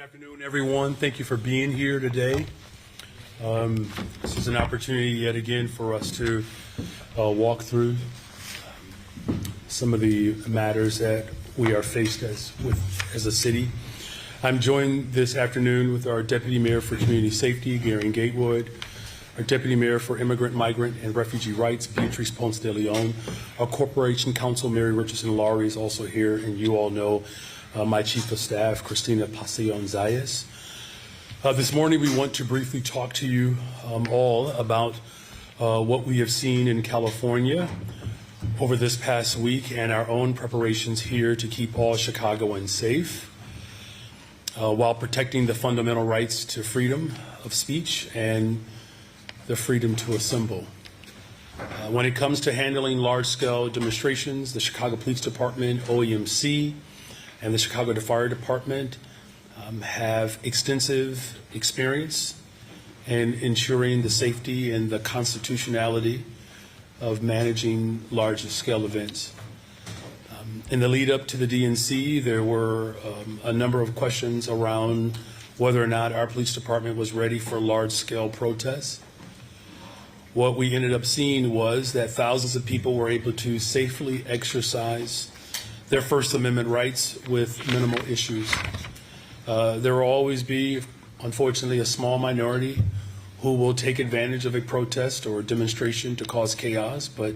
afternoon, everyone. Thank you for being here today. This is an opportunity yet again for us to walk through some of the matters that we are faced as a city. I'm joined this afternoon with our Deputy Mayor for Community Safety, Gary Gatewood, our Deputy Mayor for Immigrant, Migrant, and Refugee Rights, Beatrice Ponce de Leon. Our Corporation Counsel, Mary Richardson Laurie, is also here, and you all know my Chief of Staff, Christina Pasion-Zayas. This morning, we want to briefly talk to you all about what we have seen in California over this past week and our own preparations here to keep all Chicagoans safe while protecting the fundamental rights to freedom of speech and the freedom to assemble. When it comes to handling large-scale demonstrations, the Chicago Police Department, OEMC, and the Chicago Fire Department have extensive experience in ensuring the safety and the constitutionality of managing large-scale events. In the lead up to the DNC, there were a number of questions around whether or not our police department was ready for large-scale protests. What we ended up seeing was that thousands of people were able to safely exercise their First Amendment rights with minimal issues. There will always be, unfortunately, a small minority who will take advantage of a protest or a demonstration to cause chaos, but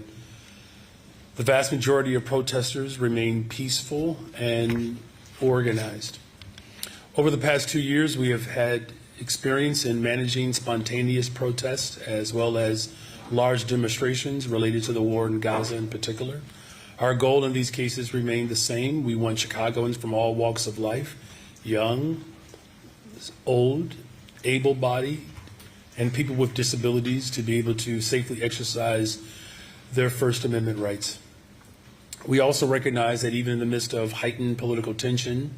the vast majority of protesters remain peaceful and organized. Over the past 2 years, we have had experience in managing spontaneous protests as well as large demonstrations related to the war in Gaza in particular. Our goal in these cases remained the same. We want Chicagoans from all walks of life, young, old, able-bodied, and people with disabilities to be able to safely exercise their First Amendment rights. We also recognize that even in the midst of heightened political tension,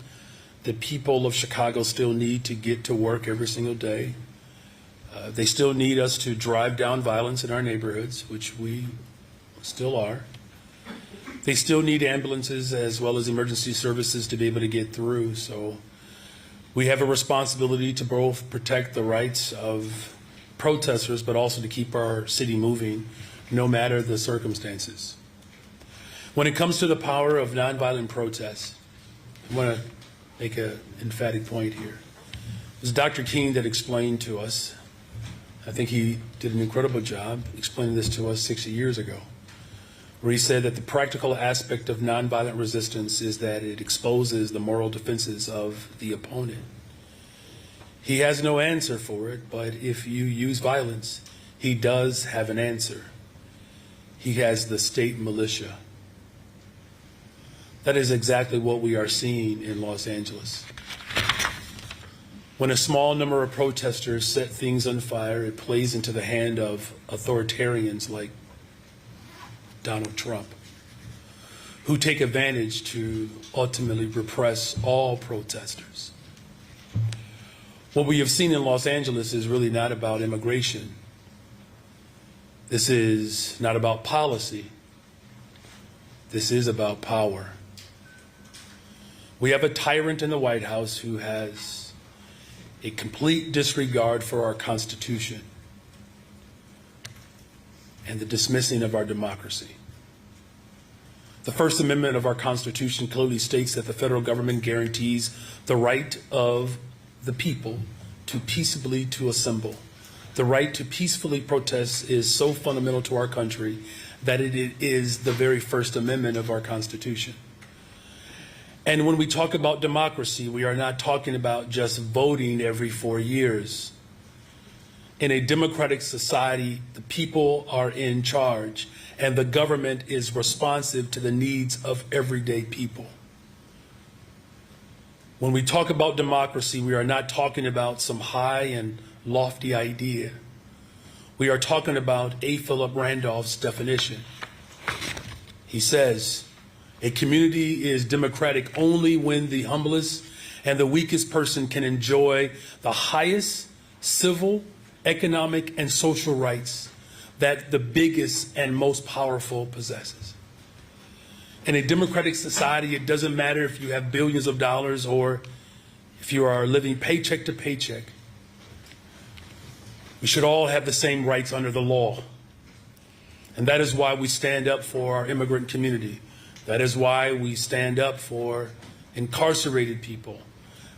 the people of Chicago still need to get to work every single day. They still need us to drive down violence in our neighborhoods, which we still are. They still need ambulances as well as emergency services to be able to get through. So we have a responsibility to both protect the rights of protesters, but also to keep our city moving no matter the circumstances. When it comes to the power of nonviolent protests, I want to make an emphatic point here. It was Dr. King that explained to us, I think he did an incredible job explaining this to us 60 years ago, where he said that the practical aspect of nonviolent resistance is that it exposes the moral defenses of the opponent. He has no answer for it, but if you use violence, he does have an answer. He has the state militia. That is exactly what we are seeing in Los Angeles. When a small number of protesters set things on fire, it plays into the hand of authoritarians like Donald Trump, who take advantage to ultimately repress all protesters. What we have seen in Los Angeles is really not about immigration. This is not about policy. This is about power. We have a tyrant in the White House who has a complete disregard for our Constitution and the dismissing of our democracy. The First Amendment of our Constitution clearly states that the federal government guarantees the right of the people to peaceably to assemble. The right to peacefully protest is so fundamental to our country that it is the very First Amendment of our Constitution. And when we talk about democracy, we are not talking about just voting every 4 years. In a democratic society, the people are in charge, and the government is responsive to the needs of everyday people. When we talk about democracy, we are not talking about some high and lofty idea. We are talking about A. Philip Randolph's definition. He says, a community is democratic only when the humblest and the weakest person can enjoy the highest civil, economic, and social rights that the biggest and most powerful possesses. In a democratic society, it doesn't matter if you have billions of dollars or if if you are living paycheck to paycheck, we should all have the same rights under the law. And that is why we stand up for our immigrant community. That is why we stand up for incarcerated people.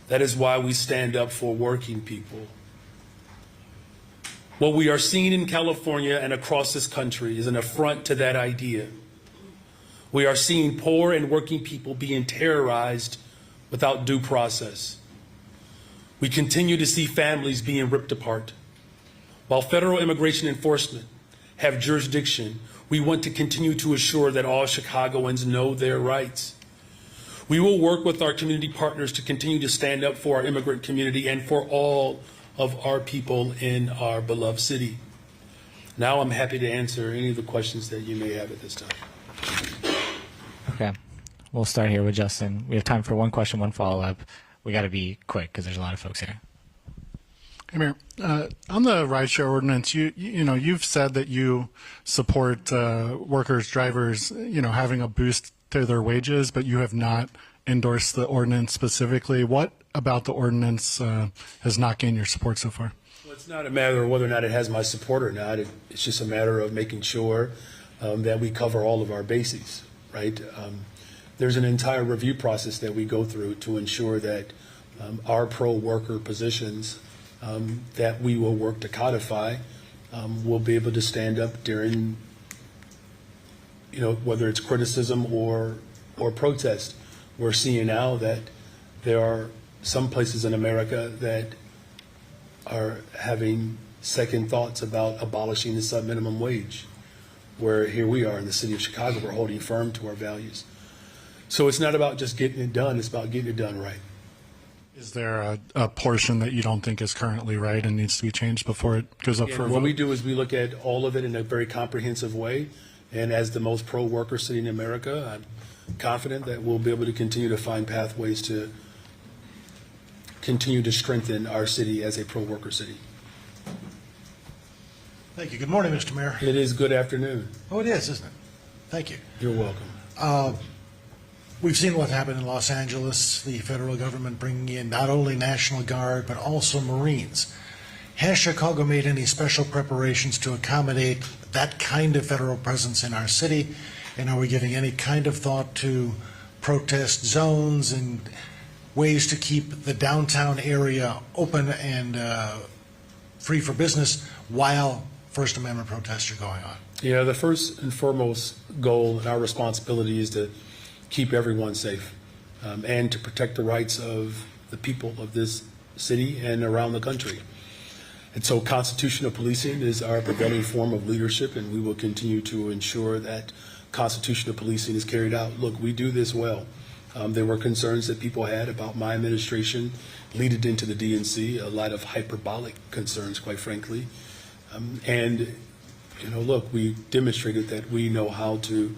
That is why we stand up for working people. What we are seeing in California and across this country is an affront to that idea. We are seeing poor and working people being terrorized without due process. We continue to see families being ripped apart. While federal immigration enforcement have jurisdiction, we want to continue to assure that all Chicagoans know their rights. We will work with our community partners to continue to stand up for our immigrant community and for all of our people in our beloved city. Now I'm happy to answer any of the questions that you may have at this time. Okay, we'll start here with Justin. We have time for one question, one follow-up. We got to be quick because there's a lot of folks here. Hey, Mayor. On the rideshare ordinance, you've said that you support workers, drivers, having a boost to their wages, but you have not endorsed the ordinance specifically. What about the ordinance has not gained your support so far? Well, it's not a matter of whether or not it has my support or not. It's just a matter of making sure that we cover all of our bases, right? There's an entire review process that we go through to ensure that our pro-worker positions that we will work to codify will be able to stand up during, whether it's criticism or protest. We're seeing now that there are some places in America that are having second thoughts about abolishing the sub-minimum wage, where here we are in the city of Chicago, we're holding firm to our values. So it's not about just getting it done, it's about getting it done right. Is there a portion that you don't think is currently right and needs to be changed before it goes up for a vote? What we do is we look at all of it in a very comprehensive way, and as the most pro-worker city in America, I'm confident that we'll be able to continue to find pathways to continue to strengthen our city as a pro-worker city. Thank you. Good morning, Mr. Mayor. It is good afternoon. Oh, it is, isn't it? Thank you. You're welcome. We've seen what happened in Los Angeles, the federal government bringing in not only National Guard, but also Marines. Has Chicago made any special preparations to accommodate that kind of federal presence in our city? And are we giving any kind of thought to protest zones and ways to keep the downtown area open and free for business while First Amendment protests are going on? Yeah, the first and foremost goal and our responsibility is to keep everyone safe and to protect the rights of the people of this city and around the country. And so constitutional policing is our prevailing form of leadership, and we will continue to ensure that constitutional policing is carried out. Look, we do this well. There were concerns that people had about my administration leading into the DNC, a lot of hyperbolic concerns, quite frankly. Look, we demonstrated that we know how to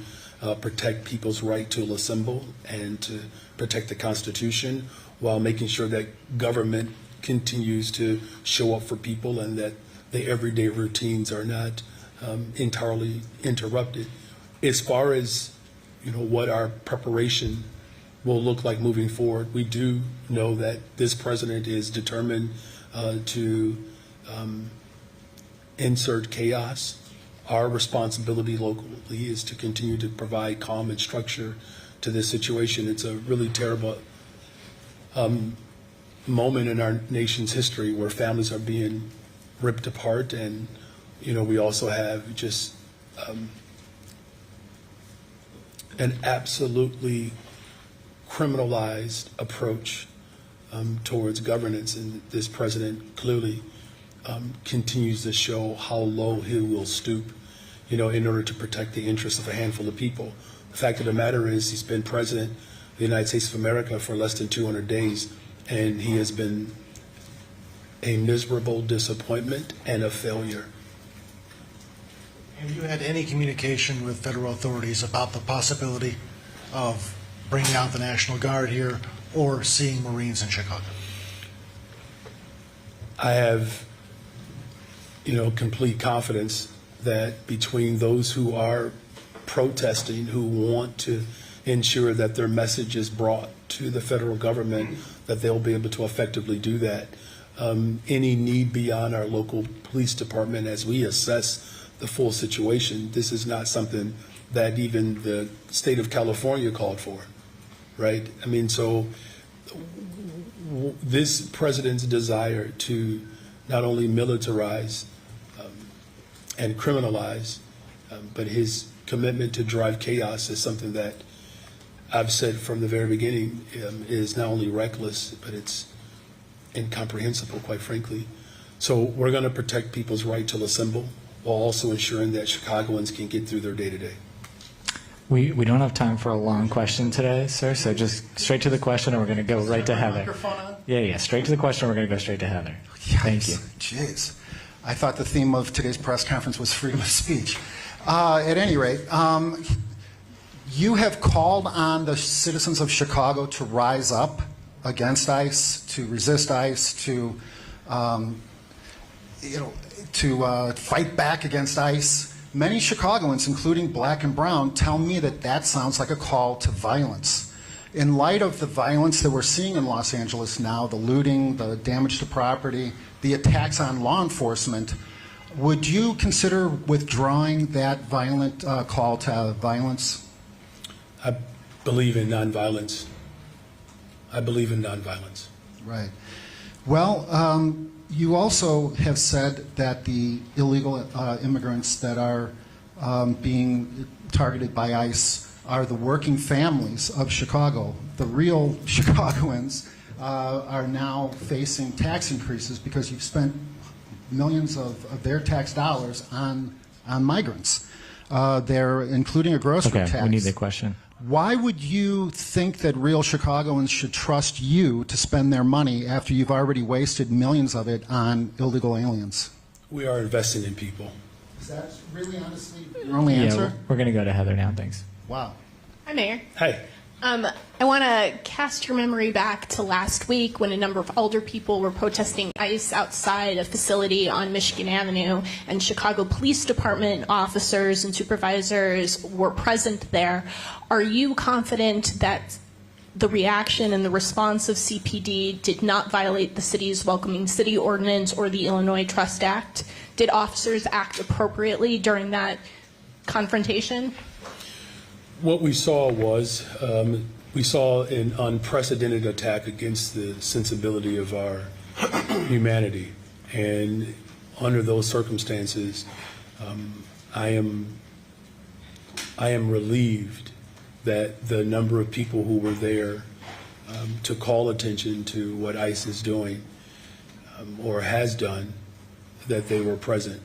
protect people's right to assemble and to protect the Constitution while making sure that government continues to show up for people and that the everyday routines are not entirely interrupted. As far as what our preparation will look like moving forward, we do know that this president is determined to insert chaos. Our responsibility locally is to continue to provide calm and structure to this situation. It's a really terrible moment in our nation's history where families are being ripped apart, and we also have just an absolutely criminalized approach towards governance, and this president clearly continues to show how low he will stoop, in order to protect the interests of a handful of people. The fact of the matter is he's been president of the United States of America for less than 200 days, and he has been a miserable disappointment and a failure. Have you had any communication with federal authorities about the possibility of bringing out the National Guard here or seeing Marines in Chicago? I have complete confidence that between those who are protesting, who want to ensure that their message is brought to the federal government, that they'll be able to effectively do that. Any need beyond our local police department as we assess the full situation, this is not something that even the state of California called for, right? I mean, so this president's desire to not only militarize and criminalize, but his commitment to drive chaos is something that I've said from the very beginning is not only reckless, but it's incomprehensible, quite frankly. So we're going to protect people's right to assemble while also ensuring that Chicagoans can get through their day-to-day. We don't have time for a long question today, sir, so just straight to the question, and we're going to go right to Heather. Yeah, straight to the question, we're going to go straight to Heather. Thank you. Jeez. I thought the theme of today's press conference was freedom of speech. At any rate, you have called on the citizens of Chicago to rise up against ICE, to resist ICE, to fight back against ICE. Many Chicagoans, including black and brown, tell me that that sounds like a call to violence. In light of the violence that we're seeing in Los Angeles now, the looting, the damage to property, the attacks on law enforcement, would you consider withdrawing that violent call to violence? I believe in nonviolence. I believe in nonviolence. Right. Well, you also have said that the illegal immigrants that are being targeted by ICE are the working families of Chicago. The real Chicagoans are now facing tax increases because you've spent millions of their tax dollars on migrants. They're including a grocery tax. Okay, we need the question. Why would you think that real Chicagoans should trust you to spend their money after you've already wasted millions of it on illegal aliens? We are investing in people. Is that really honestly your only answer? We're going to go to Heather now, thanks. Wow. Hi, Mayor. Hey. I want to cast your memory back to last week when a number of older people were protesting ICE outside a facility on Michigan Avenue, and Chicago Police Department officers and supervisors were present there. Are you confident that the reaction and the response of CPD did not violate the city's Welcoming City Ordinance or the Illinois Trust Act? Did officers act appropriately during that confrontation? What we saw was we saw an unprecedented attack against the sensibility of our humanity, and under those circumstances, I am relieved that the number of people who were there to call attention to what ICE is doing or has done, that they were present.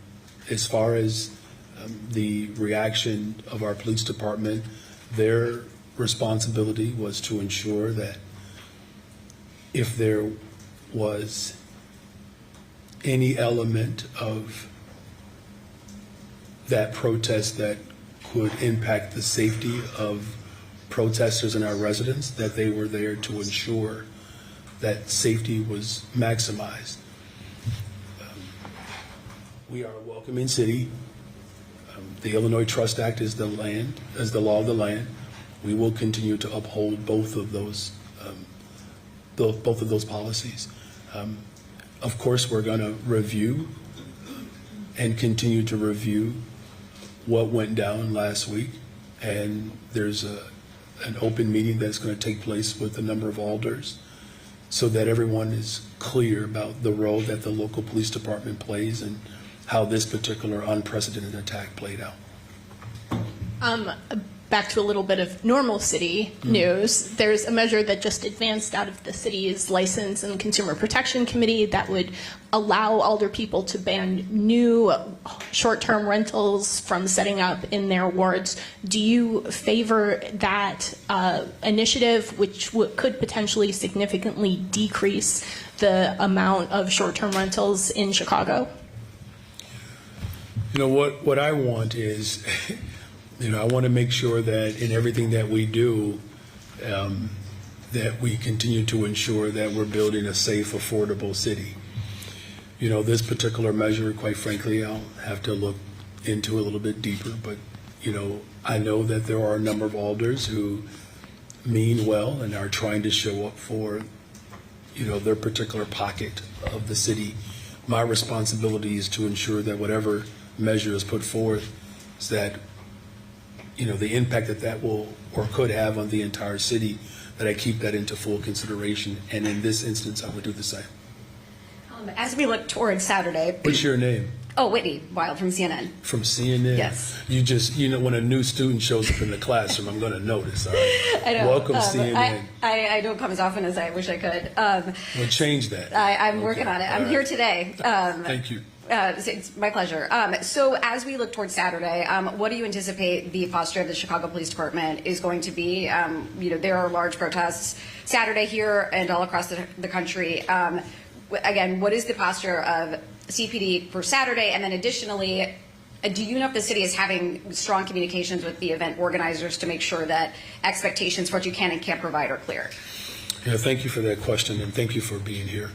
As far as the reaction of our police department, their responsibility was to ensure that if there was any element of that protest that could impact the safety of protesters and our residents, that they were there to ensure that safety was maximized. We are a welcoming city. The Illinois Trust Act is the law of the land. We will continue to uphold both of those policies. Of course, we're going to review and continue to review what went down last week, and there's an open meeting that's going to take place with a number of alders so that everyone is clear about the role that the local police department plays and how this particular unprecedented attack played out. Back to a little bit of normal city news. There's a measure that just advanced out of the city's License and Consumer Protection Committee that would allow older people to ban new short-term rentals from setting up in their wards. Do you favor that initiative, which could potentially significantly decrease the amount of short-term rentals in Chicago? You know, what I want is, I want to make sure that in everything that we do, that we continue to ensure that we're building a safe, affordable city. This particular measure, quite frankly, I'll have to look into a little bit deeper, but, I know that there are a number of alders who mean well and are trying to show up for their particular pocket of the city. My responsibility is to ensure that whatever measure is put forth, is that, the impact that will or could have on the entire city, that I keep that into full consideration. And in this instance, I would do the same. As we look towards Saturday, What's your name? Whitney Wild from CNN. From CNN? Yes. You just, when a new student shows up in the classroom, I'm going to notice, all right? I know. Welcome, CNN. I don't come as often as I wish I could. We'll change that. I'm working on it. I'm all here right. today. Thank you. It's my pleasure. So as we look towards Saturday, what do you anticipate the posture of the Chicago Police Department is going to be? There are large protests Saturday here and all across the country. Again, what is the posture of CPD for Saturday? And then additionally, do you know if the city is having strong communications with the event organizers to make sure that expectations for what you can and can't provide are clear? Thank you for that question, and thank you for being here.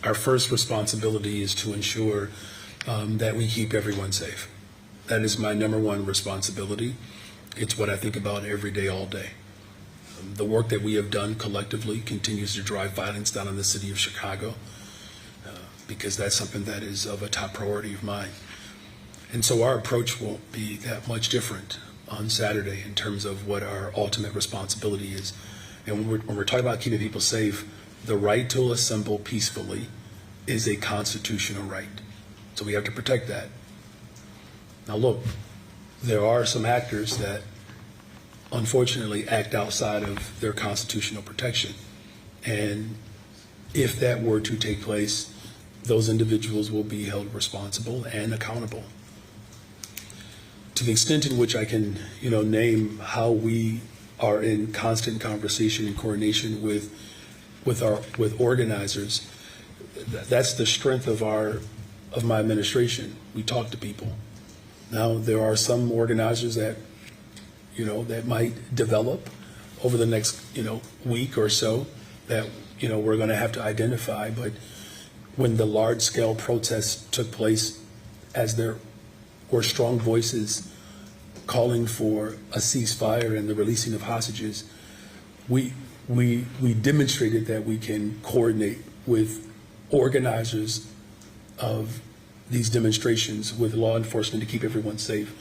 Our first responsibility is to ensure that we keep everyone safe. That is my number one responsibility. It's what I think about every day, all day. The work that we have done collectively continues to drive violence down in the city of Chicago, because that's something that is of a top priority of mine. And so our approach won't be that much different on Saturday in terms of what our ultimate responsibility is. And when we're talking about keeping people safe, the right to assemble peacefully is a constitutional right. So we have to protect that. Now look, there are some actors that unfortunately act outside of their constitutional protection. And if that were to take place, those individuals will be held responsible and accountable. To the extent in which I can, name how we are in constant conversation and coordination with organizers, that's the strength of my administration. We talk to people. Now, there are some organizers that that might develop over the next, week or so that, we're going to have to identify. But when the large-scale protests took place, as there were strong voices calling for a ceasefire and the releasing of hostages, we demonstrated that we can coordinate with organizers of these demonstrations with law enforcement to keep everyone safe.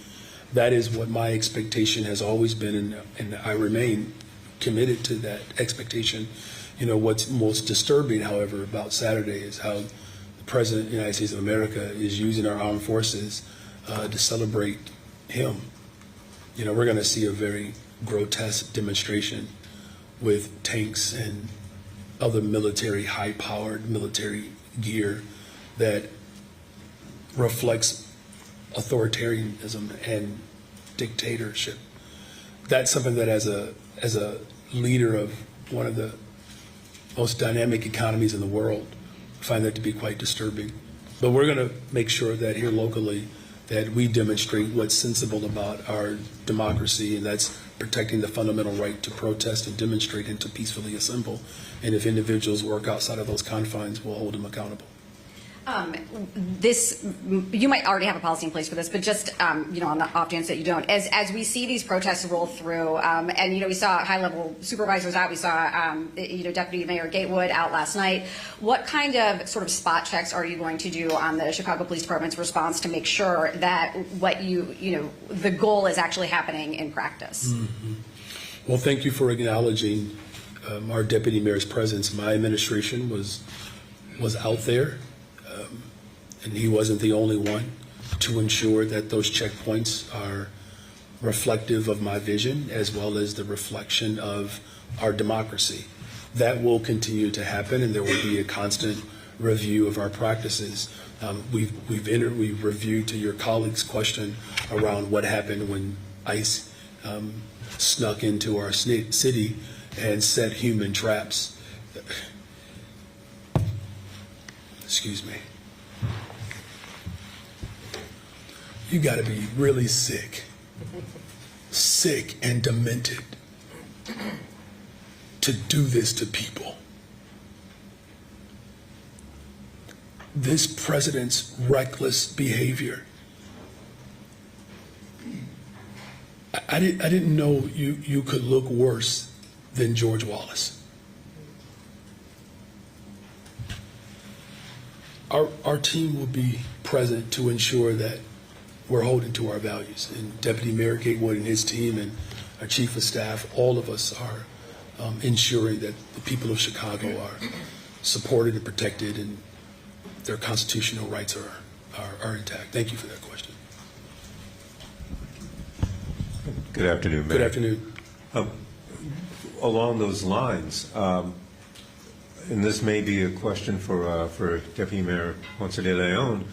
That is what my expectation has always been, and I remain committed to that expectation. What's most disturbing, however, about Saturday is how the President of the United States of America is using our armed forces to celebrate him. We're going to see a very grotesque demonstration with tanks and other high-powered military gear that reflects authoritarianism and dictatorship. That's something that as a leader of one of the most dynamic economies in the world, I find that to be quite disturbing. But we're going to make sure that here locally that we demonstrate what's sensible about our democracy, and that's protecting the fundamental right to protest and demonstrate and to peacefully assemble. And if individuals work outside of those confines, we'll hold them accountable. You might already have a policy in place for this, but just on the off chance that you don't, as we see these protests roll through, and we saw high-level supervisors out, we saw Deputy Mayor Gatewood out last night. What kind of sort of spot checks are you going to do on the Chicago Police Department's response to make sure that what the goal is actually happening in practice? Mm-hmm. Well, thank you for acknowledging our Deputy Mayor's presence. My administration was out there. And he wasn't the only one, to ensure that those checkpoints are reflective of my vision as well as the reflection of our democracy. That will continue to happen, and there will be a constant review of our practices. We've reviewed, to your colleague's question, around what happened when ICE snuck into our city and set human traps. Excuse me. You got to be really sick and demented to do this to people. This president's reckless behavior. I didn't know you could look worse than George Wallace. our team will be present to ensure that we're holding to our values. And Deputy Mayor Gatewood and his team and our Chief of Staff, all of us are ensuring that the people of Chicago are supported and protected and their constitutional rights are intact. Thank you for that question. Good afternoon, Mayor. Good afternoon. Along those lines, and this may be a question for Deputy Mayor Ponce de Leon,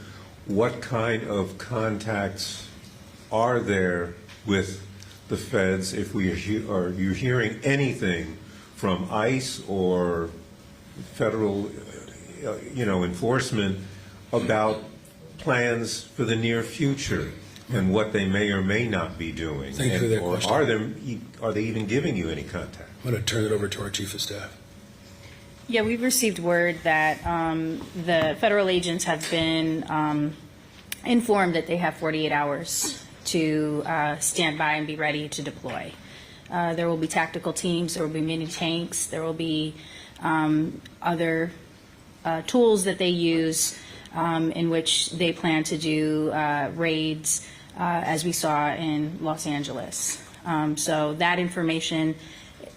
what kind of contacts are there with the feds if are you hearing anything from ICE or federal enforcement about plans for the near future and what they may or may not be doing? Thank you for that question. Are they even giving you any contact? I'm going to turn it over to our Chief of Staff. Yeah, we've received word that the federal agents have been informed that they have 48 hours to stand by and be ready to deploy. There will be tactical teams, there will be mini tanks, there will be other tools that they use in which they plan to do raids, as we saw in Los Angeles. So that information,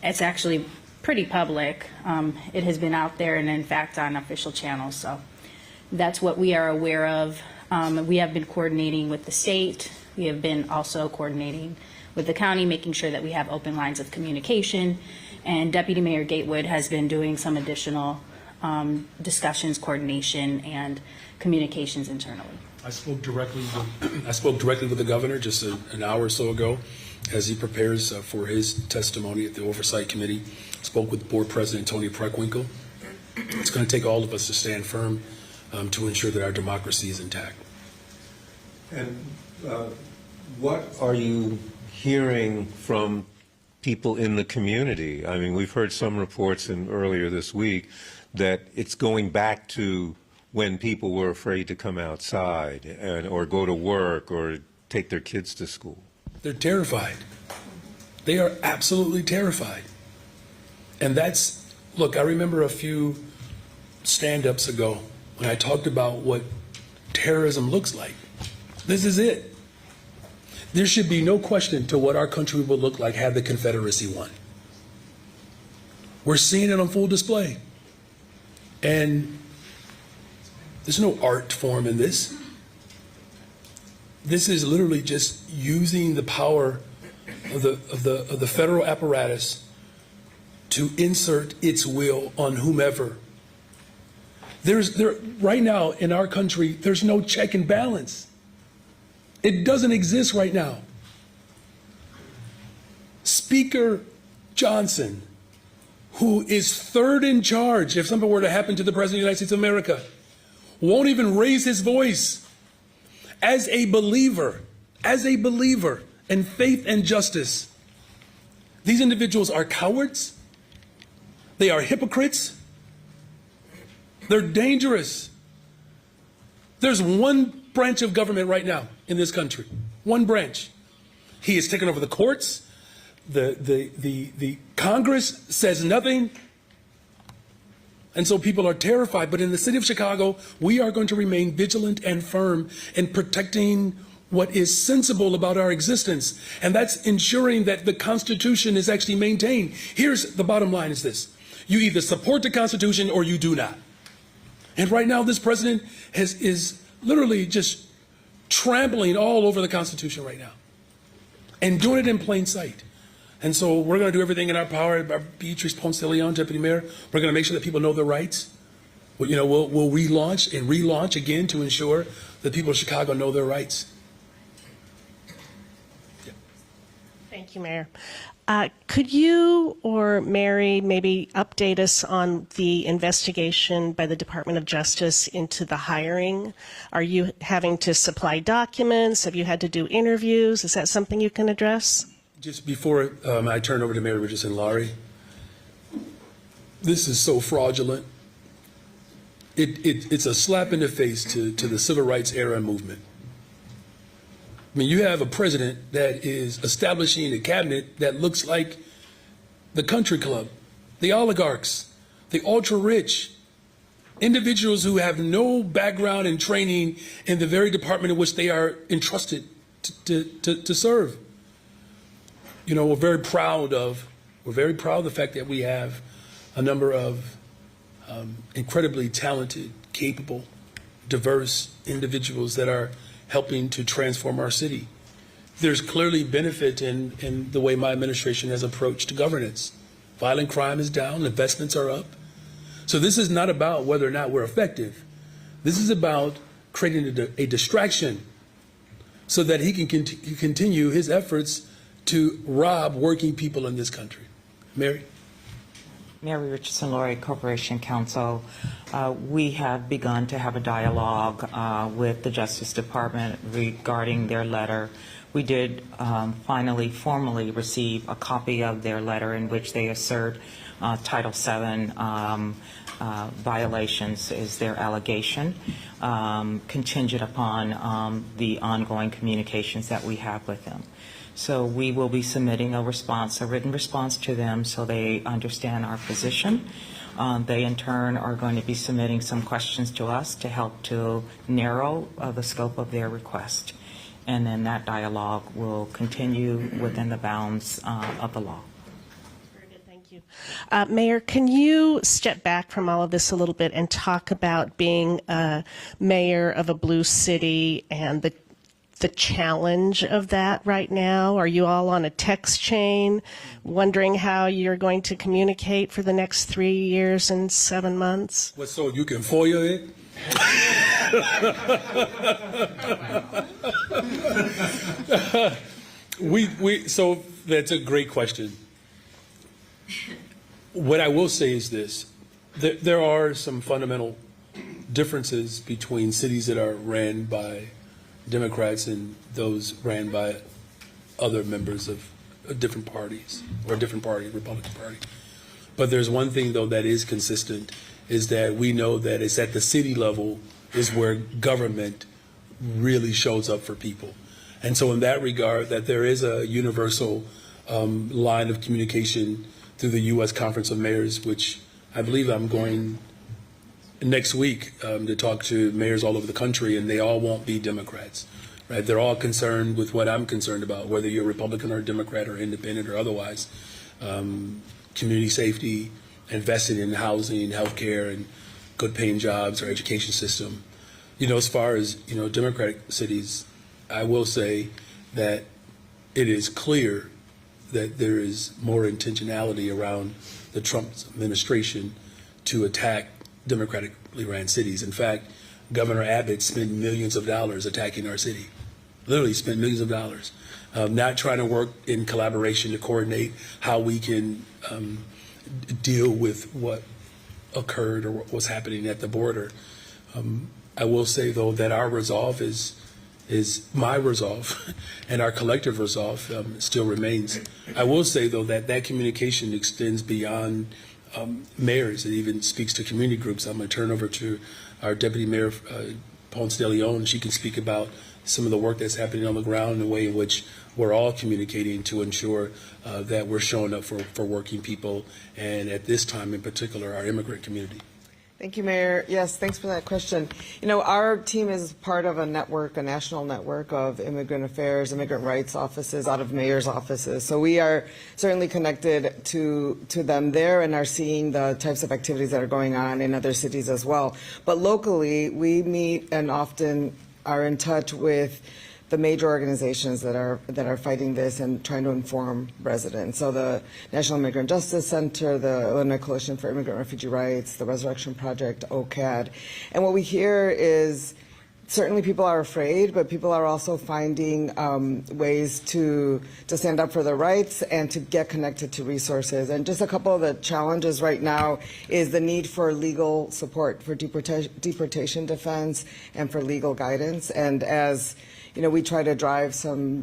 it's actually pretty public. It has been out there and in fact on official channels. So that's what we are aware of. We have been coordinating with the state. We have been also coordinating with the county, making sure that we have open lines of communication. And Deputy Mayor Gatewood has been doing some additional discussions, coordination, and communications internally. I spoke directly with the governor just an hour or so ago as he prepares for his testimony at the Oversight Committee. Spoke with Board President Tony Preckwinkle. It's going to take all of us to stand firm to ensure that our democracy is intact. And what are you hearing from people in the community? I mean, we've heard some reports earlier this week that it's going back to when people were afraid to come outside or go to work or take their kids to school. They're terrified. They are absolutely terrified. And look, I remember a few stand-ups ago when I talked about what terrorism looks like. This is it. There should be no question to what our country would look like had the Confederacy won. We're seeing it on full display. And there's no art form in this. This is literally just using the power of the federal apparatus to insert its will on whomever. Right now in our country, there's no check and balance. It doesn't exist right now. Speaker Johnson, who is third in charge if something were to happen to the President of the United States of America, won't even raise his voice. As a believer in faith and justice, these individuals are cowards. They are hypocrites. They're dangerous. There's one branch of government right now in this country, one branch. He has taken over the courts. The Congress says nothing. And so people are terrified. But in the city of Chicago, we are going to remain vigilant and firm in protecting what is sensible about our existence. And that's ensuring that the Constitution is actually maintained. Here's the bottom line is this. You either support the Constitution or you do not. And right now, this president is literally just trampling all over the Constitution right now and doing it in plain sight. And so we're going to do everything in our power. Beatrice Ponce de Leon, Deputy Mayor, we're going to make sure that people know their rights. We'll relaunch and relaunch again to ensure that people of Chicago know their rights. Yeah. Thank you, Mayor. Could you or Mary maybe update us on the investigation by the Department of Justice into the hiring? Are you having to supply documents? Have you had to do interviews? Is that something you can address? Just before I turn over to Mary Richardson Laurie, this is so fraudulent. It's a slap in the face to the civil rights era movement. I mean, you have a president that is establishing a cabinet that looks like the country club, the oligarchs, the ultra rich. individuals who have no background and training in the very department in which they are entrusted to serve. You know, we're very proud of the fact that we have a number of incredibly talented, capable, diverse individuals that are helping to transform our city. There's clearly benefit in the way my administration has approached governance. Violent crime is down, investments are up. So this is not about whether or not we're effective. This is about creating a distraction so that he can continue his efforts to rob working people in this country. Mary? Mary Richardson, Laureate Corporation Counsel. We have begun to have a dialogue with the Justice Department regarding their letter. We did finally formally receive a copy of their letter in which they assert Title VII violations is their allegation, contingent upon the ongoing communications that we have with them. So we will be submitting a response, a written response to them so they understand our position. They in turn are going to be submitting some questions to us to help to narrow the scope of their request. And then that dialogue will continue within the bounds of the law. Very good, thank you. Mayor, can you step back from all of this a little bit and talk about being a mayor of a blue city and the challenge of that right now? Are you all on a text chain, wondering how you're going to communicate for the next 3 years and 7 months? What, so you can FOIA it? So that's a great question. What I will say is this. There are some fundamental differences between cities that are ran by Democrats and those ran by other members of different parties, or a different party, Republican Party. But there's one thing, though, that is consistent, is that we know that it's at the city level is where government really shows up for people. And so in that regard, that there is a universal line of communication through the U.S. Conference of Mayors, which I believe I'm going next week to talk to mayors all over the country, and they all won't be Democrats, right? They're all concerned with what I'm concerned about, whether you're Republican or Democrat or independent or otherwise. Community safety, investing in housing, healthcare, and good paying jobs, our education system. You know, as far as, you know, Democratic cities, I will say that it is clear that there is more intentionality around the Trump administration to attack democratically ran cities. In fact, Governor Abbott spent millions of dollars attacking our city. Literally spent millions of dollars. Not trying to work in collaboration to coordinate how we can deal with what occurred or what was happening at the border. I will say, though, that our resolve is my resolve and our collective resolve still remains. I will say, though, that communication extends beyond mayors. It even speaks to community groups. I'm going to turn over to our Deputy Mayor, Ponce de Leon. She can speak about some of the work that's happening on the ground and the way in which we're all communicating to ensure that we're showing up for working people, and at this time in particular, our immigrant community. Thank you, Mayor. Yes, thanks for that question. You know, our team is part of a network, a national network of immigrant affairs, immigrant rights offices out of mayor's offices. So we are certainly connected to them there and are seeing the types of activities that are going on in other cities as well. But locally, we meet and often are in touch with the major organizations that are fighting this and trying to inform residents. So the National Immigrant Justice Center, the Illinois Coalition for Immigrant Refugee Rights, the Resurrection Project, OCAD. And what we hear is certainly people are afraid, but people are also finding ways to stand up for their rights and to get connected to resources. And just a couple of the challenges right now is the need for legal support for deportation defense and for legal guidance. And as you know, we try to drive some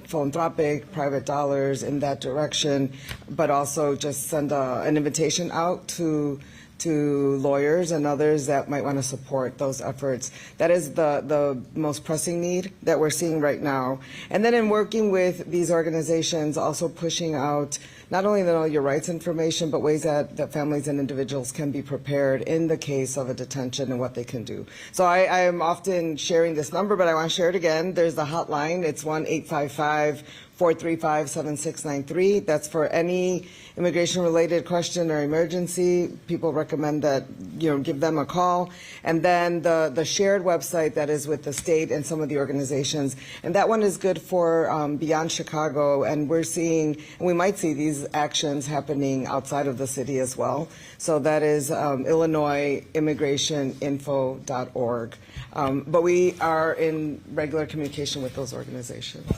philanthropic, private dollars in that direction, but also just send an invitation out to lawyers and others that might want to support those efforts. That is the most pressing need that we're seeing right now. And then in working with these organizations, also pushing out not only the know your rights information, but ways that families and individuals can be prepared in the case of a detention and what they can do. So I am often sharing this number, but I want to share it again. There's the hotline. It's 1-855-435-7693. That's for any immigration-related question or emergency. People recommend that give them a call. And then the shared website that is with the state and some of the organizations, and that one is good for beyond Chicago. And we're seeing, and we might see these actions happening outside of the city as well. So that is IllinoisImmigrationInfo.org. But we are in regular communication with those organizations.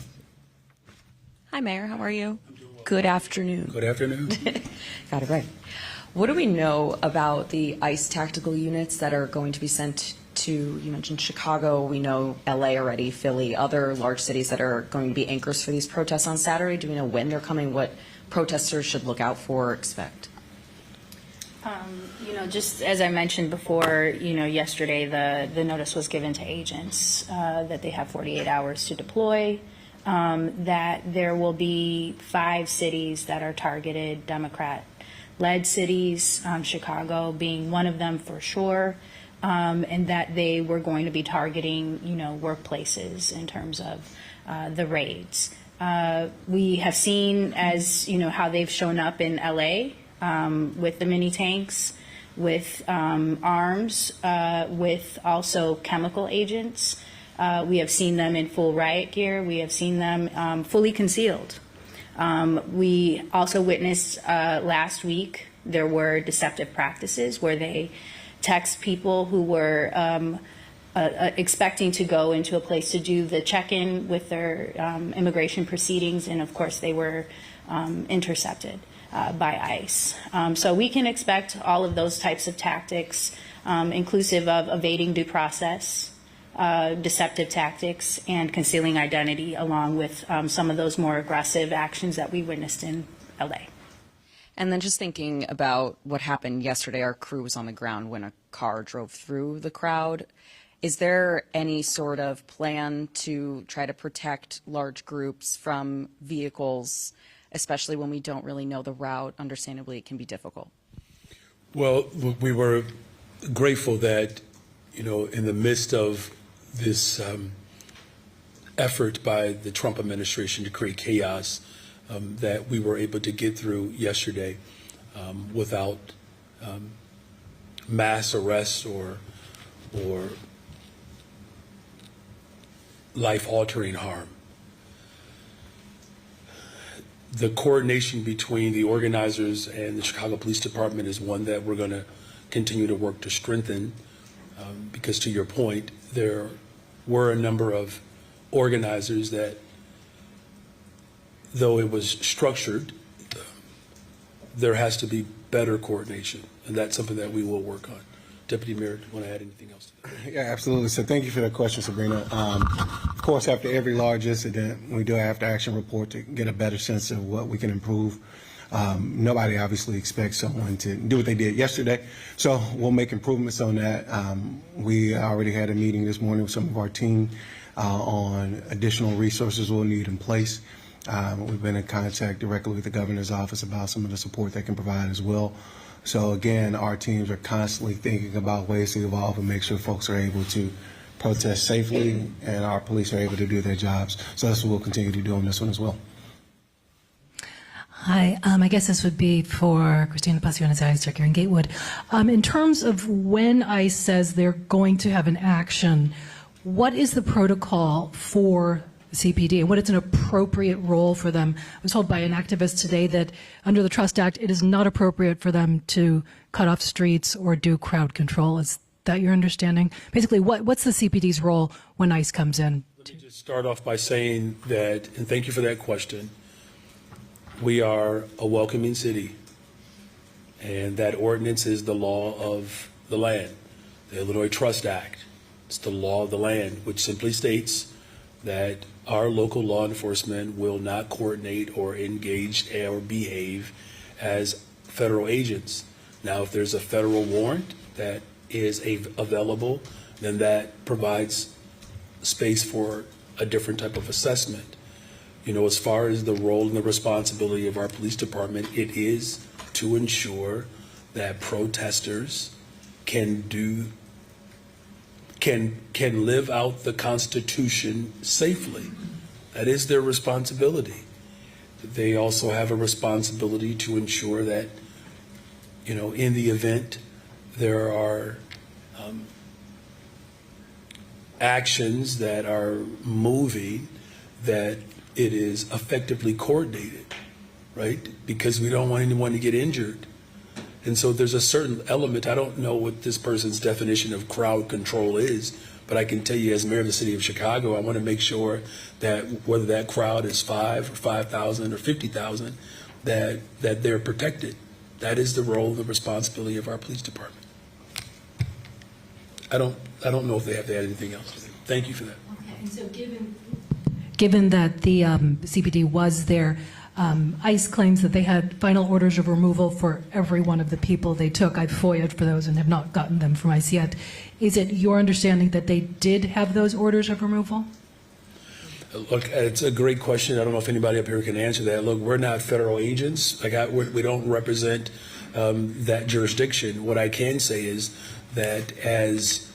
Hi, Mayor. How are you? Good afternoon. Good afternoon. Got it right. What do we know about the ICE tactical units that are going to be sent to, you mentioned Chicago, we know LA already, Philly, other large cities that are going to be anchors for these protests on Saturday? Do we know when they're coming, what protesters should look out for or expect? Just as I mentioned before, yesterday the notice was given to agents that they have 48 hours to deploy. That there will be 5 cities that are targeted, Democrat-led cities, Chicago being one of them for sure, and that they were going to be targeting, workplaces in terms of the raids. We have seen, as how they've shown up in LA with the mini tanks, with arms, with also chemical agents. We have seen them in full riot gear. We have seen them fully concealed. We also witnessed last week there were deceptive practices where they text people who were expecting to go into a place to do the check-in with their immigration proceedings, and of course they were intercepted by ICE. So we can expect all of those types of tactics, inclusive of evading due process, deceptive tactics, and concealing identity, along with some of those more aggressive actions that we witnessed in LA. And then just thinking about what happened yesterday, our crew was on the ground when a car drove through the crowd. Is there any sort of plan to try to protect large groups from vehicles, especially when we don't really know the route? Understandably, it can be difficult. Well, we were grateful that, in the midst of this effort by the Trump administration to create chaos, that we were able to get through yesterday without mass arrests or life-altering harm. The coordination between the organizers and the Chicago Police Department is one that we're going to continue to work to strengthen, because to your point, there were a number of organizers that, though it was structured, there has to be better coordination, and that's something that we will work on. Deputy Mayor, do you want to add anything else to that? Yeah, absolutely. So thank you for that question, Sabrina. Of course, after every large incident, we do an after-action report to get a better sense of what we can improve. Nobody obviously expects someone to do what they did yesterday, so we'll make improvements on that. We already had a meeting this morning with some of our team on additional resources we'll need in place. We've been in contact directly with the governor's office about some of the support they can provide as well. So again, our teams are constantly thinking about ways to evolve and make sure folks are able to protest safely and our police are able to do their jobs. So that's what we'll continue to do on this one as well. Hi, I guess this would be for Christina Pasiones, ICE Director in Gatewood. In terms of when ICE says they're going to have an action, what is the protocol for CPD and what is an appropriate role for them? I was told by an activist today that under the Trust Act, it is not appropriate for them to cut off streets or do crowd control. Is that your understanding? Basically, what's the CPD's role when ICE comes in? Let me just start off by saying that, and thank you for that question, we are a welcoming city, and that ordinance is the law of the land, the Illinois Trust Act. It's the law of the land, which simply states that our local law enforcement will not coordinate or engage or behave as federal agents. Now, if there's a federal warrant that is available, then that provides space for a different type of assessment. as far as the role and the responsibility of our police department, it is to ensure that protesters can live out the Constitution safely. That is their responsibility. They also have a responsibility to ensure that, in the event there are actions that are moving, that it is effectively coordinated, right? Because we don't want anyone to get injured. And so there's a certain element, I don't know what this person's definition of crowd control is, but I can tell you as mayor of the city of Chicago, I want to make sure that whether that crowd is 5 or 5,000 or 50,000, that they're protected. That is the role and the responsibility of our police department. I don't know if they have to add anything else. Thank you for that. Okay, and so given that the CPD was there, ICE claims that they had final orders of removal for every one of the people they took. I've FOIA'd for those and have not gotten them from ICE yet. Is it your understanding that they did have those orders of removal? Look, it's a great question. I don't know if anybody up here can answer that. Look, we're not federal agents. We don't represent that jurisdiction. What I can say is that as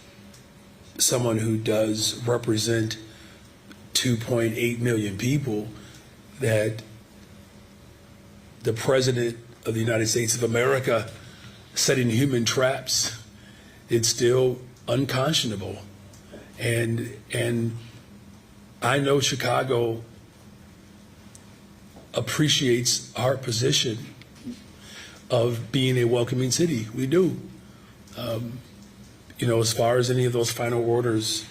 someone who does represent 2.8 million people, that the President of the United States of America setting human traps, it's still unconscionable. And I know Chicago appreciates our position of being a welcoming city. We do. As far as any of those final orders,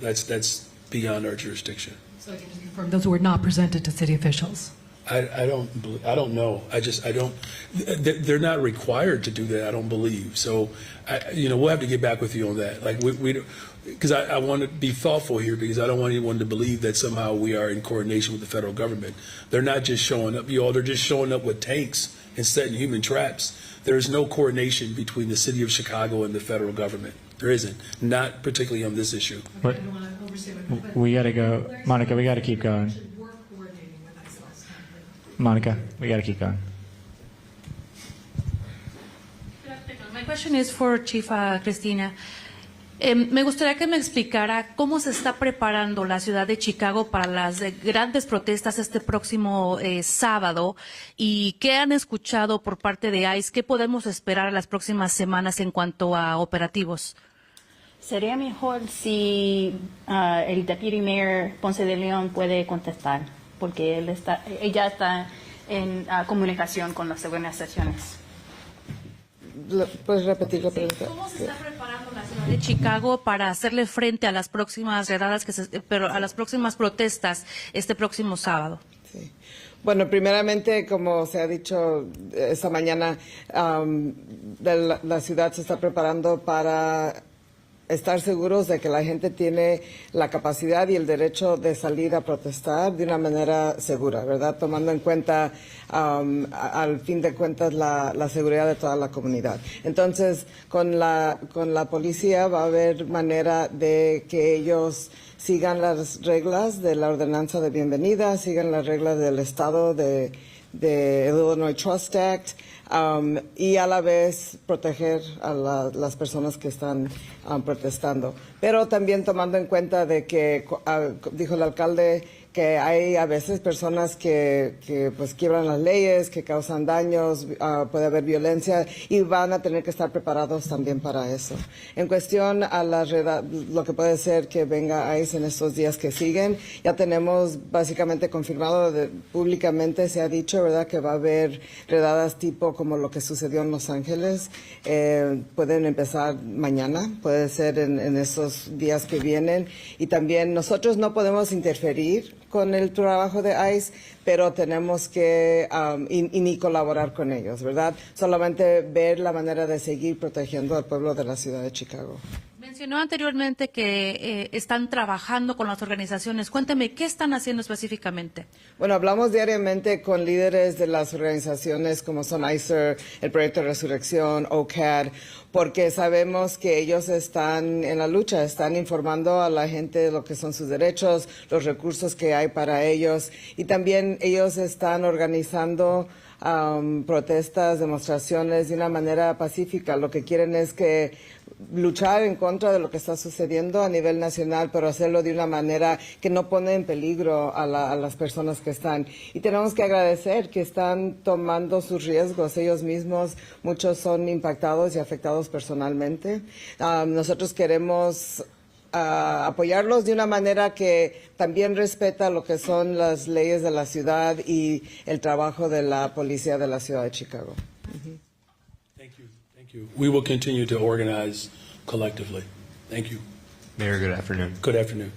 that's beyond our jurisdiction. So I can just confirm those were not presented to city officials. I don't know. They're not required to do that, I don't believe. So, we'll have to get back with you on that. Like, because I want to be thoughtful here, because I don't want anyone to believe that somehow we are in coordination with the federal government. They're not just showing up, they're just showing up with tanks and setting human traps. There is no coordination between the city of Chicago and the federal government. There isn't, not particularly on this issue. What? We got to go. Monica, we got to keep going. Monica, we got to keep going. My question is for Chief Cristina. Me gustaría que me explicara cómo se está preparando la ciudad de Chicago para las grandes protestas este próximo sábado y qué han escuchado por parte de ICE, qué podemos esperar las próximas semanas en cuanto a operativos. Sería mejor si el Deputy Mayor Ponce de León puede contestar, porque ella está en comunicación con las organizaciones. ¿Puedes repetir la pregunta? ¿Cómo se está preparando la ciudad de Chicago para hacerle frente a las próximas redadas, pero a las próximas protestas este próximo sábado? Sí. Bueno, primeramente, como se ha dicho esta mañana, la ciudad se está preparando para estar seguros de que la gente tiene la capacidad y el derecho de salir a protestar de una manera segura, ¿verdad? Tomando en cuenta, al fin de cuentas, la seguridad de toda la comunidad. Entonces, con la policía va a haber manera de que ellos sigan las reglas de la ordenanza de bienvenida, sigan las reglas del estado de Illinois Trust Act, y a la vez proteger a las personas que están protestando. Pero también tomando en cuenta de que, dijo el alcalde, que hay a veces personas que pues quiebran las leyes, que causan daños, puede haber violencia y van a tener que estar preparados también para eso. En cuestión a lo que puede ser que venga ICE en estos días que siguen, ya tenemos básicamente confirmado públicamente, se ha dicho, ¿verdad?, que va a haber redadas tipo como lo que sucedió en Los Ángeles. Pueden empezar mañana, puede ser en esos días que vienen. Y también nosotros no podemos interferir con el trabajo de ICE, pero tenemos que ni colaborar con ellos, ¿verdad? Solamente ver la manera de seguir protegiendo al pueblo de la ciudad de Chicago. Mencionó anteriormente que están trabajando con las organizaciones. Cuénteme, ¿qué están haciendo específicamente? Bueno, hablamos diariamente con líderes de las organizaciones como son ICER, el Proyecto de Resurrección, OCAD, porque sabemos que ellos están en la lucha, están informando a la gente de lo que son sus derechos, los recursos que hay para ellos, y también ellos están organizando protestas, demostraciones de una manera pacífica. Lo que quieren es que luchar en contra de lo que está sucediendo a nivel nacional, pero hacerlo de una manera que no pone en peligro a las personas que están. Y tenemos que agradecer que están tomando sus riesgos ellos mismos. Muchos son impactados y afectados personalmente. Nosotros queremos apoyarlos de una manera que también respeta lo que son las leyes de la ciudad y el trabajo de la policía de la ciudad de Chicago. Thank you. Thank you. We will continue to organize collectively. Thank you. Mayor, good afternoon. Good afternoon.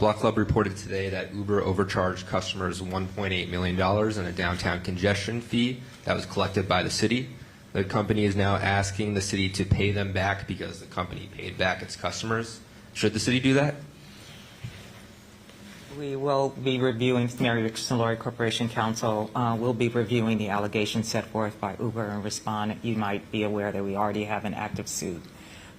Block Club reported today that Uber overcharged customers $1.8 million in a downtown congestion fee that was collected by the city. The company is now asking the city to pay them back because the company paid back its customers. Should the city do that? We will be reviewing, Mary Richardson Laurie Corporation Counsel will be reviewing the allegations set forth by Uber and respond. You might be aware that we already have an active suit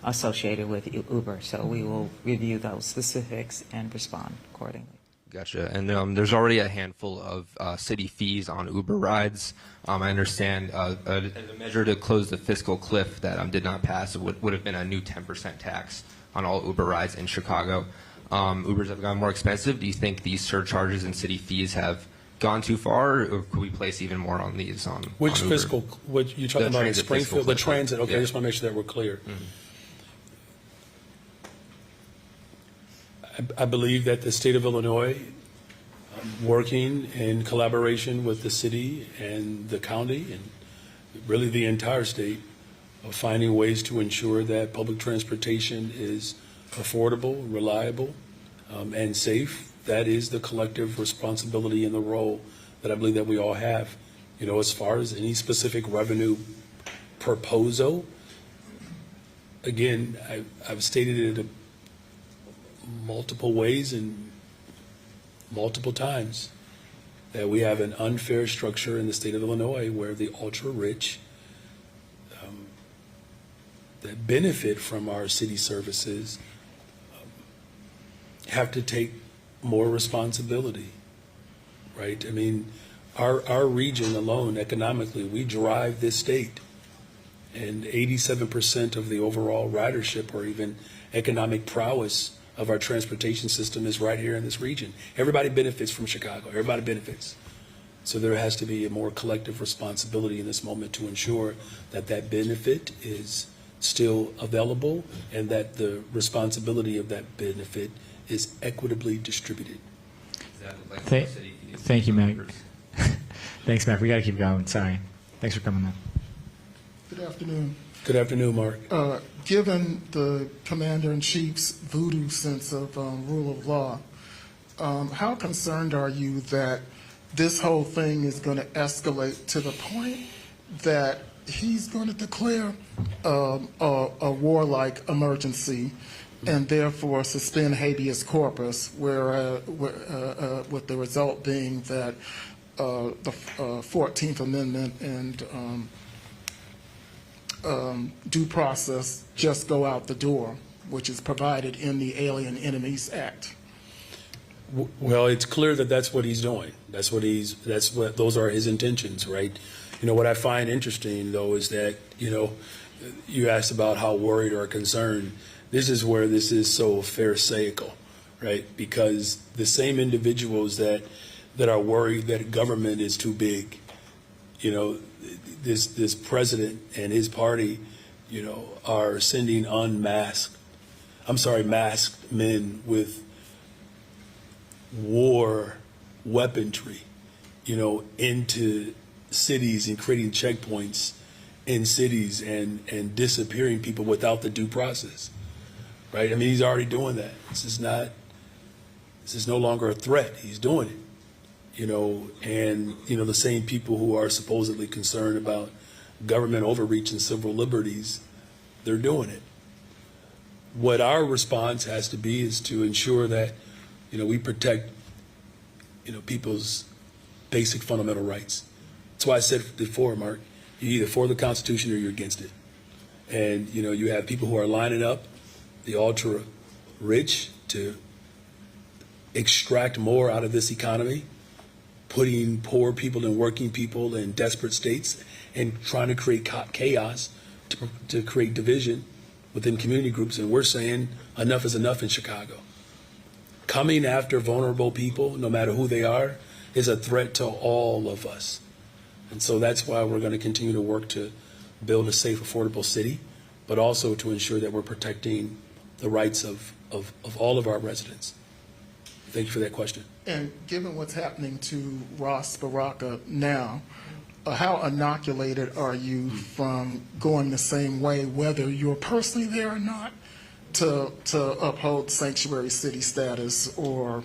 associated with Uber, so we will review those specifics and respond accordingly. Gotcha. And there's already a handful of city fees on Uber rides. I understand as a measure to close the fiscal cliff that did not pass would have been a new 10% tax on all Uber rides in Chicago. Ubers have gotten more expensive. Do you think these surcharges and city fees have gone too far, or could we place even more on these on Which on Uber? fiscal, what you're talking The about in transit Springfield, fiscal the transit, okay, yeah. I just want to make sure that we're clear. I believe that the state of Illinois, working in collaboration with the city and the county and really the entire state, of finding ways to ensure that public transportation is affordable, reliable, and safe. That is the collective responsibility and the role that I believe that we all have. You know, as far as any specific revenue proposal, again, I've stated it multiple ways and multiple times that we have an unfair structure in the state of Illinois where the ultra-rich that benefit from our city services have to take more responsibility, right? I mean, our region alone, economically, we drive this state, and 87% of the overall ridership or even economic prowess of our transportation system is right here in this region. Everybody benefits from Chicago. Everybody benefits. So there has to be a more collective responsibility in this moment to ensure that that benefit is still available and that the responsibility of that benefit is equitably distributed. Thank you, Mac. Thanks, Mac. We got to keep going. Sorry. Thanks for coming in. Good afternoon. Good afternoon, Mark. Given the Commander-in-Chief's voodoo sense of rule of law, how concerned are you that this whole thing is going to escalate to the point that he's going to declare a warlike emergency and therefore suspend habeas corpus, with the result being that the 14th Amendment and due process just go out the door, which is provided in the Alien Enemies Act? Well, it's clear that that's what he's doing. Those are his intentions, right? You know, what I find interesting, though, is that, you know, you asked about how worried or concerned. This is where this is so pharisaical, right? Because the same individuals that are worried that government is too big, you know, this president and his party, you know, are sending masked men with war weaponry, you know, into cities and creating checkpoints in cities and disappearing people without the due process, right? I mean, he's already doing that. This is no longer a threat. He's doing it, you know, and, you know, the same people who are supposedly concerned about government overreach and civil liberties, they're doing it. what our response has to be is to ensure that, we protect, people's basic fundamental rights. That's why I said before, Mark, you're either for the Constitution or you're against it. And, you have people who are lining up, the ultra rich, to extract more out of this economy, putting poor people and working people in desperate states and trying to create chaos to create division within community groups. And we're saying enough is enough in Chicago. Coming after vulnerable people, no matter who they are, is a threat to all of us. And so that's why we're going to continue to work to build a safe, affordable city, but also to ensure that we're protecting the rights of all of our residents. Thank you for that question. And given what's happening to Ross Baraka now, how inoculated are you from going the same way, whether you're personally there or not, to uphold sanctuary city status or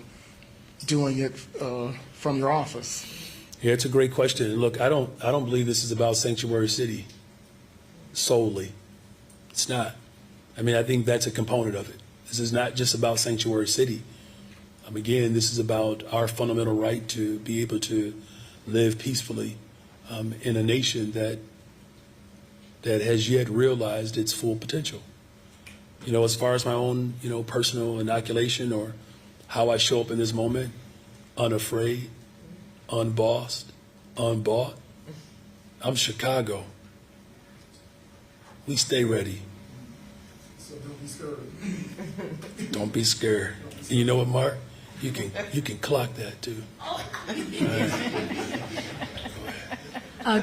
doing it from your office? Yeah, it's a great question. And look, I don't believe this is about sanctuary city solely. It's not. I mean, I think that's a component of it. This is not just about sanctuary city. Again, this is about our fundamental right to be able to live peacefully in a nation that has yet realized its full potential. As far as my own, personal inoculation or how I show up in this moment, unafraid, unbossed, unbought, I'm Chicago. We stay ready. So don't be scared. Don't be scared. And you know what, Mark? You can clock that too.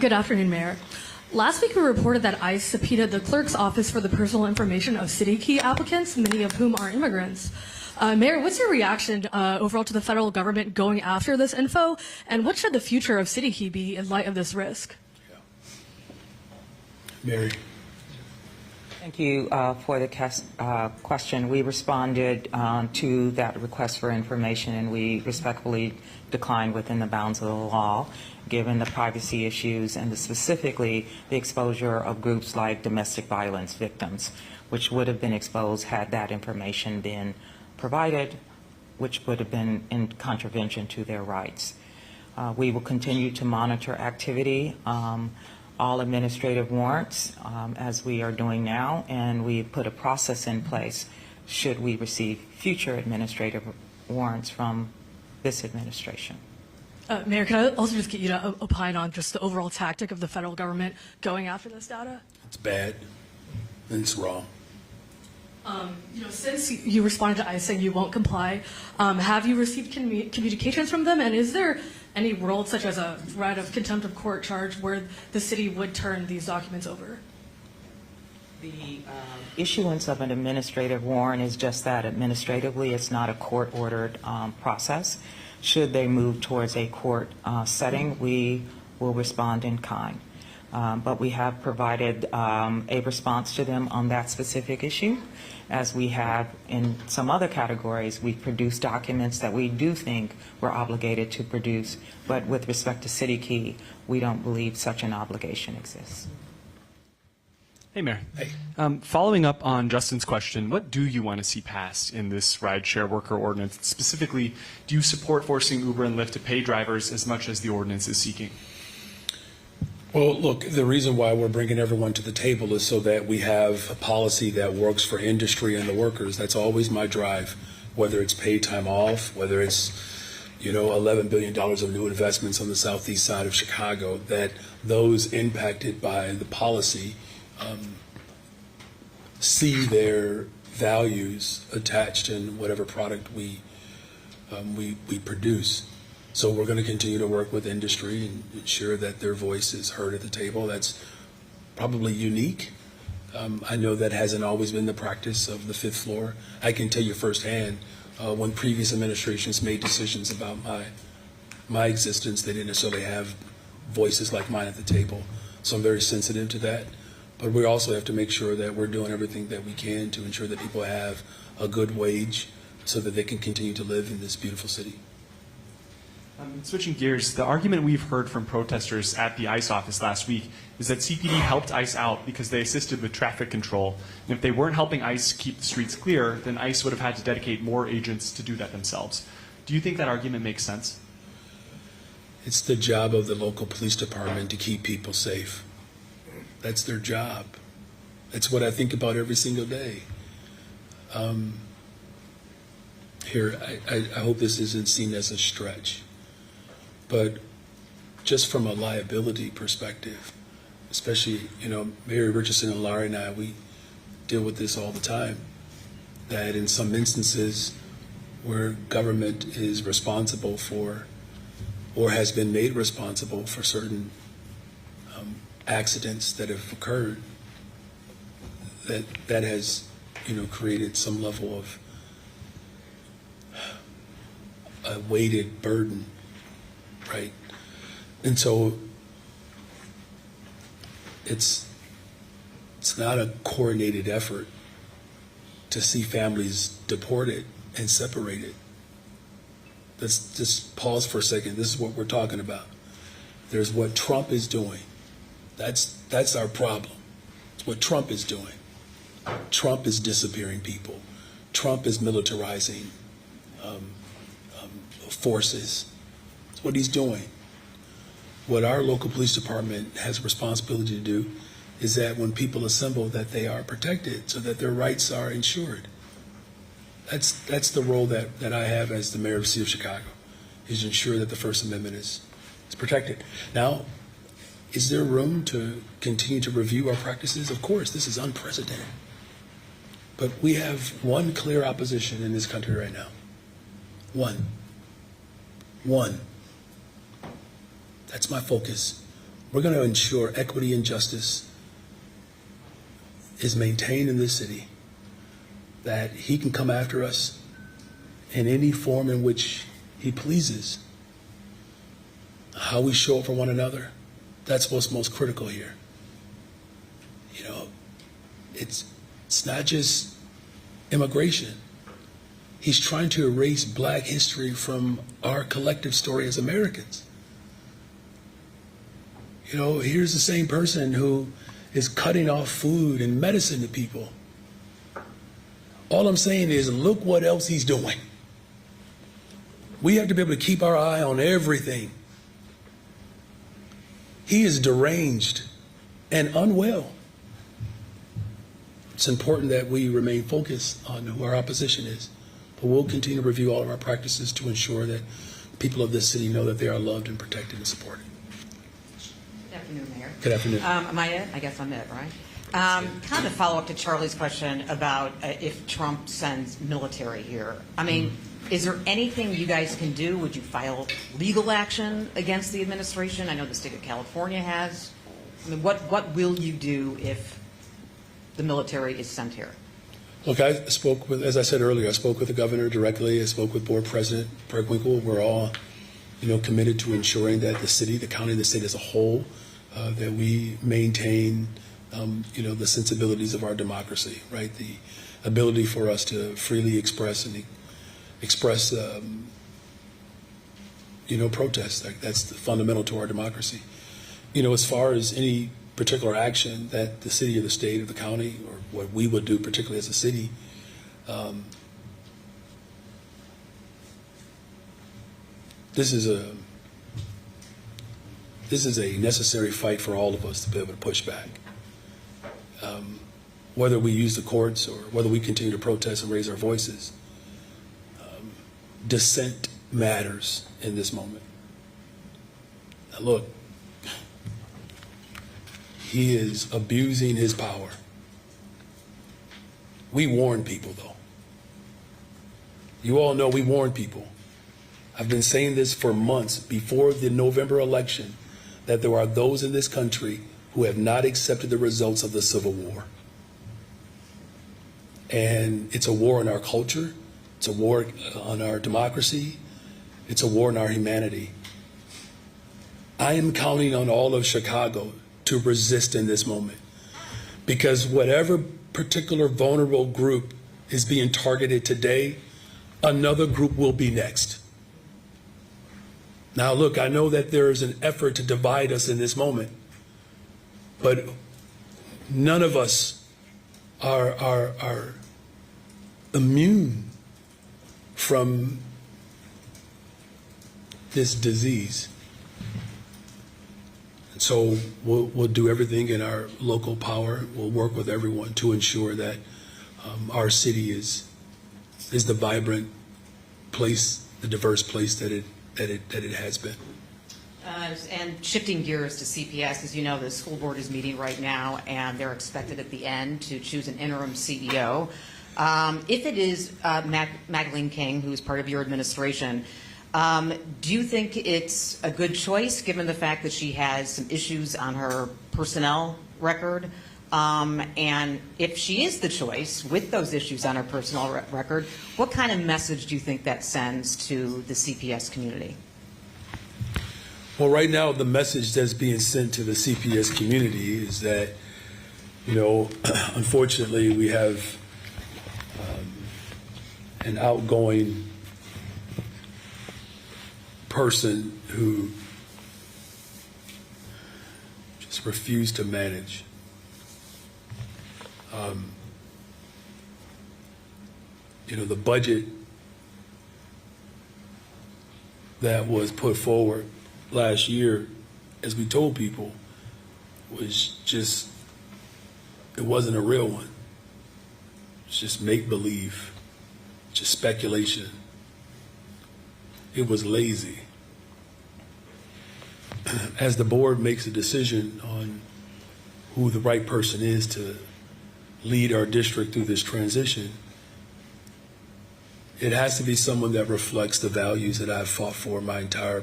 Good afternoon, Mayor. Last week we reported that ICE subpoenaed the clerk's office for the personal information of city key applicants, many of whom are immigrants. Mayor, what's your reaction overall to the federal government going after this info, and what should the future of city key be in light of this risk? Mary. Thank you for the question. We responded to that request for information, and we respectfully declined within the bounds of the law, given the privacy issues and specifically the exposure of groups like domestic violence victims, which would have been exposed had that information been provided, which would have been in contravention to their rights. We will continue to monitor activity, all administrative warrants, as we are doing now, and we put a process in place should we receive future administrative warrants from this administration. Mayor, can I also just get you to opine on just the overall tactic of the federal government going after this data? It's bad and it's wrong. Since you responded to ICE saying you won't comply, have you received communications from them? And is there any world, such as a threat of contempt of court charge, where the city would turn these documents over? The issuance of an administrative warrant is just that. Administratively, it's not a court-ordered process. Should they move towards a court setting, we will respond in kind. But we have provided a response to them on that specific issue. As we have in some other categories, we've produced documents that we do think we're obligated to produce. But with respect to City Key, we don't believe such an obligation exists. Hey, Mayor. Hey. Following up on Justin's question, what do you want to see passed in this rideshare worker ordinance? Specifically, do you support forcing Uber and Lyft to pay drivers as much as the ordinance is seeking? Well, look, the reason why we're bringing everyone to the table is so that we have a policy that works for industry and the workers. That's always my drive, whether it's paid time off, whether it's, $11 billion of new investments on the southeast side of Chicago, that those impacted by the policy see their values attached in whatever product we produce. So we're going to continue to work with industry and ensure that their voice is heard at the table. That's probably unique. I know that hasn't always been the practice of the fifth floor. I can tell you firsthand, when previous administrations made decisions about my existence, they didn't necessarily have voices like mine at the table. So I'm very sensitive to that. But we also have to make sure that we're doing everything that we can to ensure that people have a good wage so that they can continue to live in this beautiful city. Switching gears, the argument we've heard from protesters at the ICE office last week is that CPD helped ICE out because they assisted with traffic control. And if they weren't helping ICE keep the streets clear, then ICE would have had to dedicate more agents to do that themselves. Do you think that argument makes sense? It's the job of the local police department to keep people safe. That's their job. That's what I think about every single day. Here, I hope this isn't seen as a stretch, but just from a liability perspective, especially, Mary Richardson and Larry and I, we deal with this all the time, that in some instances where government is responsible for or has been made responsible for certain accidents that have occurred, that has, created some level of a weighted burden, right? And so it's not a coordinated effort to see families deported and separated. Let's just pause for a second. This is what we're talking about. There's what Trump is doing. That's our problem. It's what Trump is doing. Trump is disappearing people. Trump is militarizing forces. That's what he's doing. What our local police department has a responsibility to do is that when people assemble, that they are protected so that their rights are ensured. That's the role that I have as the mayor of the city of Chicago, is to ensure that the First Amendment is protected. Now, is there room to continue to review our practices? Of course, this is unprecedented. But we have one clear opposition in this country right now. One. That's my focus. We're going to ensure equity and justice is maintained in this city, that he can come after us in any form in which he pleases. How we show up for one another, that's what's most critical here. It's not just immigration. He's trying to erase black history from our collective story as Americans. Here's the same person who is cutting off food and medicine to people. All I'm saying is, look what else he's doing. We have to be able to keep our eye on everything. He is deranged and unwell. It's important that we remain focused on who our opposition is. But we'll continue to review all of our practices to ensure that people of this city know that they are loved and protected and supported. Good afternoon, Mayor. Good afternoon. Am I it? I guess I'm it, right? Kind of follow up to Charlie's question about if Trump sends military here. I mean, is there anything you guys can do? Would you file legal action against the administration? I know the state of California has. I mean, what will you do if the military is sent here? Look, as I said earlier, I spoke with the governor directly. I spoke with Board President Bergwinkle. We're all, committed to ensuring that the city, the county, the state as a whole, that we maintain, the sensibilities of our democracy, right? The ability for us to freely express protest. That's fundamental to our democracy. As far as any particular action that the city or the state or the county, or what we would do particularly as a city, this is a necessary fight for all of us to be able to push back. Whether we use the courts or whether we continue to protest and raise our voices, dissent matters in this moment. Now look, he is abusing his power. We warn people, though. You all know we warn people. I've been saying this for months before the November election, that there are those in this country who have not accepted the results of the Civil War. And it's a war on our culture. It's a war on our democracy. It's a war on our humanity. I am counting on all of Chicago to resist in this moment, because whatever particular vulnerable group is being targeted today, another group will be next. Now, look, I know that there is an effort to divide us in this moment, but none of us are immune from this disease. And so we'll do everything in our local power. We'll work with everyone to ensure that our city is the vibrant place, the diverse place that it has been. And shifting gears to CPS, as you know, the school board is meeting right now, and they're expected at the end to choose an interim CEO. If it is Magdalene King, who is part of your administration, do you think it's a good choice, given the fact that she has some issues on her personnel record? And if she is the choice with those issues on her personnel record, what kind of message do you think that sends to the CPS community? Well, right now, the message that's being sent to the CPS community is that, you know, unfortunately, we have an outgoing person who just refused to manage. You know, the budget that was put forward last year, as we told people, was just, it wasn't a real one. It's just make-believe, just speculation. It was lazy. As the board makes a decision on who the right person is to lead our district through this transition, it has to be someone that reflects the values that I've fought for my entire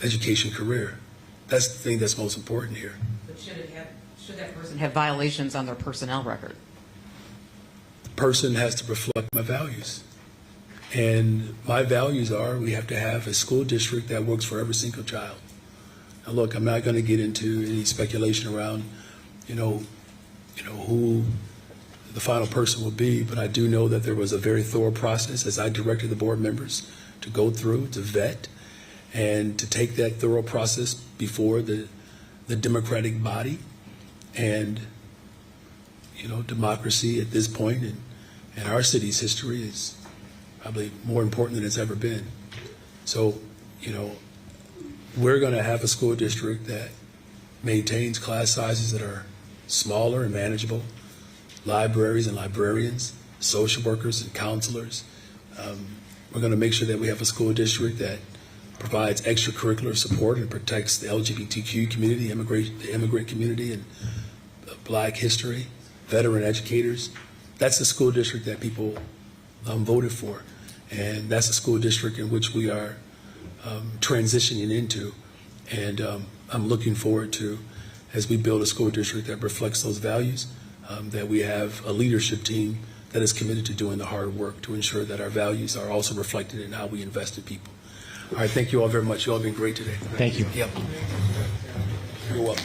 education career. That's the thing that's most important here. But should that person have violations on their personnel record? The person has to reflect my values. And my values are, we have to have a school district that works for every single child. Now look, I'm not going to get into any speculation around, you know, who the final person will be, but I do know that there was a very thorough process as I directed the board members to go through, to vet, and to take that thorough process before the democratic body. And, you know, democracy at this point in our city's history is probably more important than it's ever been. So, you know, we're going to have a school district that maintains class sizes that are smaller and manageable, libraries and librarians, social workers and counselors. We're going to make sure that we have a school district that provides extracurricular support and protects the LGBTQ community, the immigrant community, and Black history, veteran educators. That's the school district that people voted for, and that's the school district in which we are transitioning into. And I'm looking forward to, as we build a school district that reflects those values, that we have a leadership team that is committed to doing the hard work to ensure that our values are also reflected in how we invest in people. All right, thank you all very much. You all have been great today. Thank you. Yep. You're welcome.